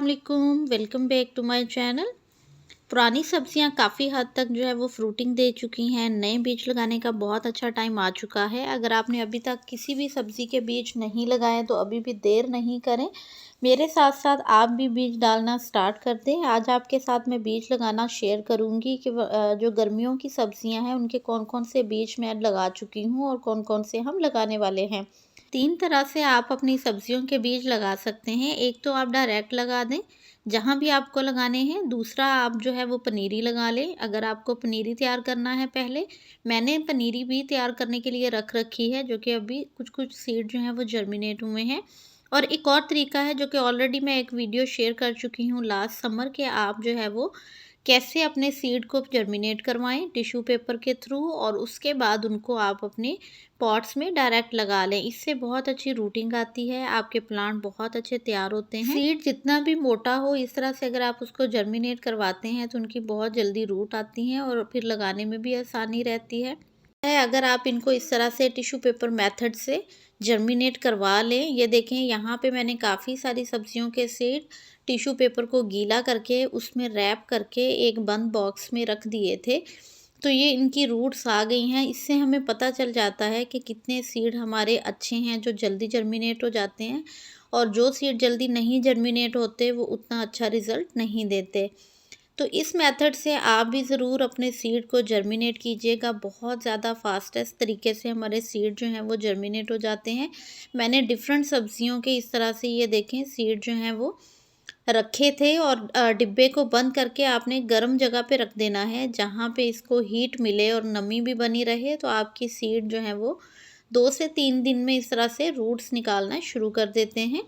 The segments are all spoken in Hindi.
अस्सलाम वालेकुम, welcome back to my channel. पुरानी सब्जियां काफ़ी हद तक जो है वो फ्रूटिंग दे चुकी हैं। नए बीज लगाने का बहुत अच्छा टाइम आ चुका है। अगर आपने अभी तक किसी भी सब्ज़ी के बीज नहीं लगाए तो अभी भी देर नहीं करें, मेरे साथ साथ आप भी बीज डालना स्टार्ट कर दें। आज आपके साथ मैं बीज लगाना शेयर करूँगी कि जो गर्मियों की सब्ज़ियाँ हैं उनके कौन कौन से बीज मैं लगा चुकी हूँ और कौन कौन से हम लगाने वाले हैं। 3 तरह से आप अपनी सब्जियों के बीज लगा सकते हैं। एक तो आप डायरेक्ट लगा दें, जहाँ भी आपको लगाने हैं। दूसरा आप जो है वो पनीरी लगा लें, अगर आपको पनीरी तैयार करना है पहले। मैंने पनीरी भी तैयार करने के लिए रख रखी है, जो कि अभी कुछ-कुछ सीड जो हैं वो जर्मिनेट हुए हैं। और एक और तरीका है जो कि ऑलरेडी मैं एक वीडियो शेयर कर चुकी हूँ लास्ट समर, कि आप जो है वो कैसे अपने सीड को जर्मिनेट करवाएं टिश्यू पेपर के थ्रू, और उसके बाद उनको आप अपने पॉट्स में डायरेक्ट लगा लें। इससे बहुत अच्छी रूटिंग आती है, आपके प्लांट बहुत अच्छे तैयार होते हैं। सीड जितना भी मोटा हो, इस तरह से अगर आप उसको जर्मिनेट करवाते हैं तो उनकी बहुत जल्दी रूट आती हैं और फिर लगाने में भी आसानी रहती है। अगर आप इनको इस तरह से टिश्यू पेपर मेथड से जर्मिनेट करवा लें। ये देखें, यहाँ पे मैंने काफ़ी सारी सब्जियों के सीड टिश्यू पेपर को गीला करके उसमें रैप करके एक बंद बॉक्स में रख दिए थे। तो ये इनकी रूट्स आ गई हैं। इससे हमें पता चल जाता है कि कितने सीड हमारे अच्छे हैं जो जल्दी जर्मिनेट हो जाते हैं, और जो सीड जल्दी नहीं जर्मिनेट होते वो उतना अच्छा रिज़ल्ट नहीं देते। तो इस मेथड से आप भी ज़रूर अपने सीड को जर्मिनेट कीजिएगा। बहुत ज़्यादा फास्टेस्ट तरीके से हमारे सीड जो हैं वो जर्मिनेट हो जाते हैं। मैंने डिफरेंट सब्जियों के इस तरह से, ये देखें, सीड जो हैं वो रखे थे, और डिब्बे को बंद करके आपने गर्म जगह पे रख देना है, जहाँ पे इसको हीट मिले और नमी भी बनी रहे। तो आपकी सीड जो है वो 2 से 3 दिन में इस तरह से रूट्स निकालना शुरू कर देते हैं।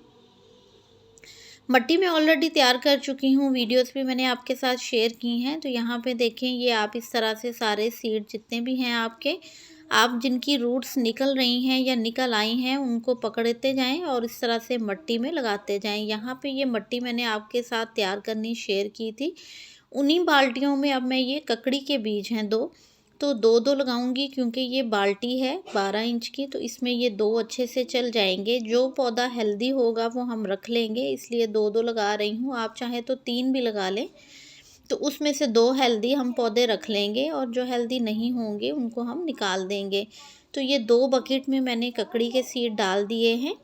मट्टी मैं ऑलरेडी तैयार कर चुकी हूँ, वीडियोस भी मैंने आपके साथ शेयर की हैं। तो यहाँ पे देखें, ये आप इस तरह से सारे सीड जितने भी हैं आपके, आप जिनकी रूट्स निकल रही हैं या निकल आई हैं, उनको पकड़ते जाएं और इस तरह से मट्टी में लगाते जाएं। यहाँ पे ये मट्टी मैंने आपके साथ तैयार करनी शेयर की थी। उन्हीं बाल्टियों में अब मैं ये ककड़ी के बीज हैं 2, तो 2-2 लगाऊंगी, क्योंकि ये बाल्टी है 12 इंच की, तो इसमें ये 2 अच्छे से चल जाएंगे। जो पौधा हेल्दी होगा वो हम रख लेंगे, इसलिए 2-2 लगा रही हूँ। आप चाहे तो 3 भी लगा लें। तो उसमें से 2 हेल्दी हम पौधे रख लेंगे और जो हेल्दी नहीं होंगे उनको हम निकाल देंगे। तो ये 2 बकेट में मैंने ककड़ी के सीड डाल दिए हैं।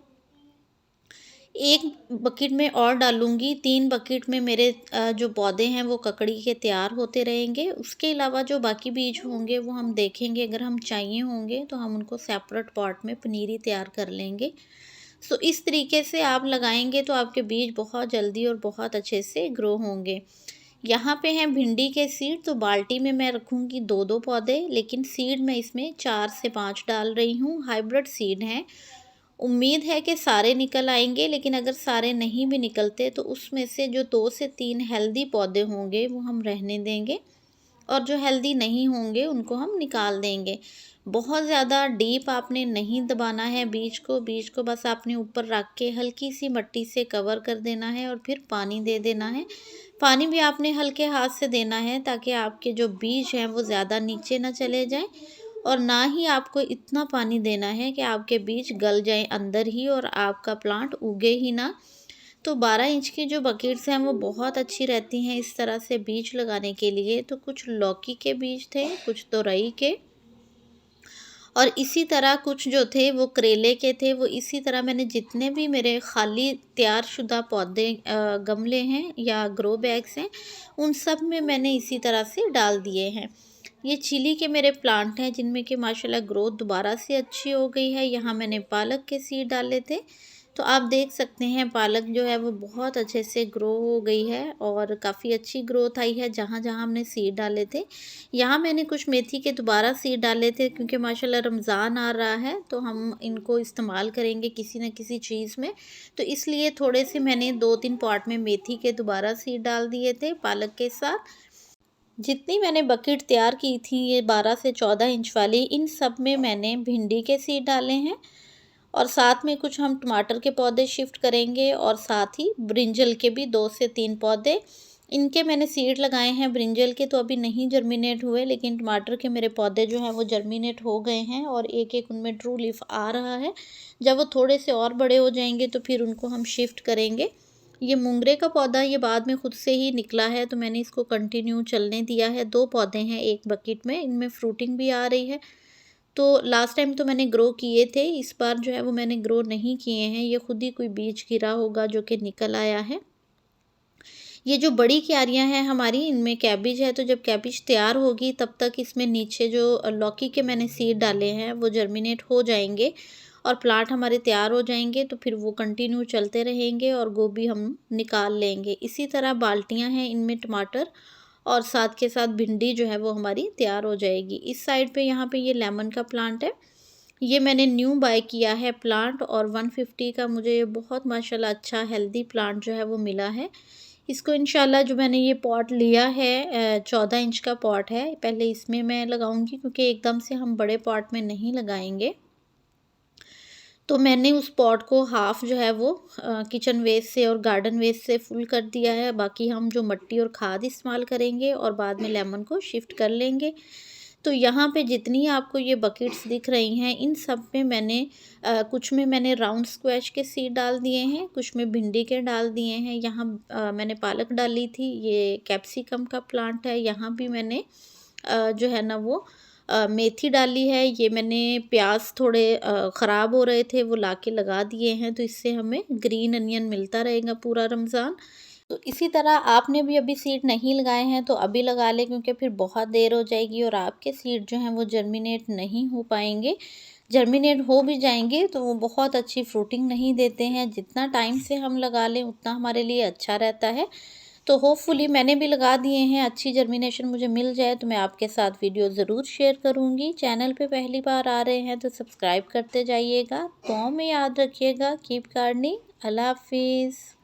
एक बकेट में और डालूँगी, 3 बकेट में मेरे जो पौधे हैं वो ककड़ी के तैयार होते रहेंगे। उसके अलावा जो बाकी बीज होंगे वो हम देखेंगे, अगर हम चाहिए होंगे तो हम उनको सेपरेट पॉट में पनीरी तैयार कर लेंगे। सो इस तरीके से आप लगाएंगे तो आपके बीज बहुत जल्दी और बहुत अच्छे से ग्रो होंगे। यहाँ पे हैं भिंडी के सीड, तो बाल्टी में मैं रखूँगी 2-2 पौधे, लेकिन सीड मैं इसमें 4 से 5 डाल रही हूँ। हाइब्रिड सीड हैं। उम्मीद है कि सारे निकल आएंगे, लेकिन अगर सारे नहीं भी निकलते तो उसमें से जो 2 से 3 हेल्दी पौधे होंगे वो हम रहने देंगे, और जो हेल्दी नहीं होंगे उनको हम निकाल देंगे। बहुत ज़्यादा डीप आपने नहीं दबाना है बीज को बस आपने ऊपर रख के हल्की सी मट्टी से कवर कर देना है और फिर पानी दे देना है। पानी भी आपने हल्के हाथ से देना है, ताकि आपके जो बीज हैं वो ज़्यादा नीचे ना चले जाएं, और ना ही आपको इतना पानी देना है कि आपके बीज गल जाएं अंदर ही और आपका प्लांट उगे ही ना। तो 12 इंच की जो बकेट्स हैं वो बहुत अच्छी रहती हैं इस तरह से बीज लगाने के लिए। तो कुछ लौकी के बीज थे, कुछ तोरई के, और इसी तरह कुछ जो थे वो करेले के थे। वो इसी तरह मैंने जितने भी मेरे खाली तैयार शुदा पौधे गमले हैं या ग्रो बैग्स हैं, उन सब में मैंने इसी तरह से डाल दिए हैं। ये चिली के मेरे प्लांट हैं, जिनमें कि माशाल्लाह ग्रोथ दोबारा से अच्छी हो गई है। यहाँ मैंने पालक के सीड डाले थे, तो आप देख सकते हैं पालक जो है वो बहुत अच्छे से ग्रो हो गई है और काफ़ी अच्छी ग्रोथ आई है जहाँ जहाँ हमने सीड डाले थे। यहाँ मैंने कुछ मेथी के दोबारा सीड डाले थे, क्योंकि माशाल्लाह रमज़ान आ रहा है तो हम इनको इस्तेमाल करेंगे किसी न किसी चीज़ में। तो इसलिए थोड़े से मैंने 2-3 पॉट में मेथी के दोबारा सीड डाल दिए थे पालक के साथ। जितनी मैंने बकेट तैयार की थी ये 12 से 14 इंच वाली, इन सब में मैंने भिंडी के सीड डाले हैं, और साथ में कुछ हम टमाटर के पौधे शिफ्ट करेंगे, और साथ ही ब्रिंजल के भी 2 से 3 पौधे इनके मैंने सीड लगाए हैं। ब्रिंजल के तो अभी नहीं जर्मिनेट हुए, लेकिन टमाटर के मेरे पौधे जो हैं वो जर्मिनेट हो गए हैं और एक एक उनमें ट्रू लीफ आ रहा है। जब वो थोड़े से और बड़े हो जाएंगे तो फिर उनको हम शिफ्ट करेंगे। ये मोंगरे का पौधा ये बाद में खुद से ही निकला है, तो मैंने इसको कंटिन्यू चलने दिया है। 2 पौधे हैं एक बकेट में, इनमें फ्रूटिंग भी आ रही है। तो लास्ट टाइम तो मैंने ग्रो किए थे, इस बार जो है वो मैंने ग्रो नहीं किए हैं। ये खुद ही कोई बीज गिरा होगा जो कि निकल आया है। ये जो बड़ी क्यारियाँ हैं हमारी, इनमें कैबिज है, तो जब कैबिज तैयार होगी तब तक इसमें नीचे जो लौकी के मैंने सीड डाले हैं वो जर्मिनेट हो जाएंगे और प्लांट हमारे तैयार हो जाएंगे, तो फिर वो कंटिन्यू चलते रहेंगे और गोभी हम निकाल लेंगे। इसी तरह बाल्टियाँ हैं, इनमें टमाटर और साथ के साथ भिंडी जो है वो हमारी तैयार हो जाएगी। इस साइड पे यहाँ पे ये लेमन का प्लांट है, ये मैंने न्यू बाय किया है प्लांट और 150 का मुझे ये बहुत माशाल्लाह अच्छा हेल्दी प्लांट जो है वो मिला है। इसको इंशाल्लाह जो मैंने ये पॉट लिया है 14 इंच का पॉट है, पहले इसमें मैं लगाऊंगी क्योंकि एकदम से हम बड़े पॉट में नहीं लगाएंगे। तो मैंने उस पॉट को हाफ़ जो है वो किचन वेस्ट से और गार्डन वेस्ट से फुल कर दिया है। बाकी हम जो मिट्टी और खाद इस्तेमाल करेंगे और बाद में लेमन को शिफ्ट कर लेंगे। तो यहाँ पे जितनी आपको ये बकेट्स दिख रही हैं, इन सब में मैंने कुछ में मैंने राउंड स्क्वैश के सीड डाल दिए हैं, कुछ में भिंडी के डाल दिए हैं। यहाँ मैंने पालक डाली थी, ये कैप्सिकम का प्लांट है। यहाँ भी मैंने जो है ना वो मेथी डाली है। ये मैंने प्याज थोड़े ख़राब हो रहे थे, वो लाके लगा दिए हैं, तो इससे हमें ग्रीन अनियन मिलता रहेगा पूरा रमज़ान। तो इसी तरह आपने भी अभी सीड नहीं लगाए हैं तो अभी लगा लें, क्योंकि फिर बहुत देर हो जाएगी और आपके सीड जो हैं वो जर्मिनेट नहीं हो पाएंगे। जर्मिनेट हो भी जाएंगे तो वो बहुत अच्छी फ्रूटिंग नहीं देते हैं। जितना टाइम से हम लगा लें उतना हमारे लिए अच्छा रहता है। तो होपफुली मैंने भी लगा दिए हैं, अच्छी जर्मिनेशन मुझे मिल जाए तो मैं आपके साथ वीडियो ज़रूर शेयर करूँगी। चैनल पे पहली बार आ रहे हैं तो सब्सक्राइब करते जाइएगा। दुआओं में याद रखिएगा। Keep gardening. अल्लाह हाफिज़।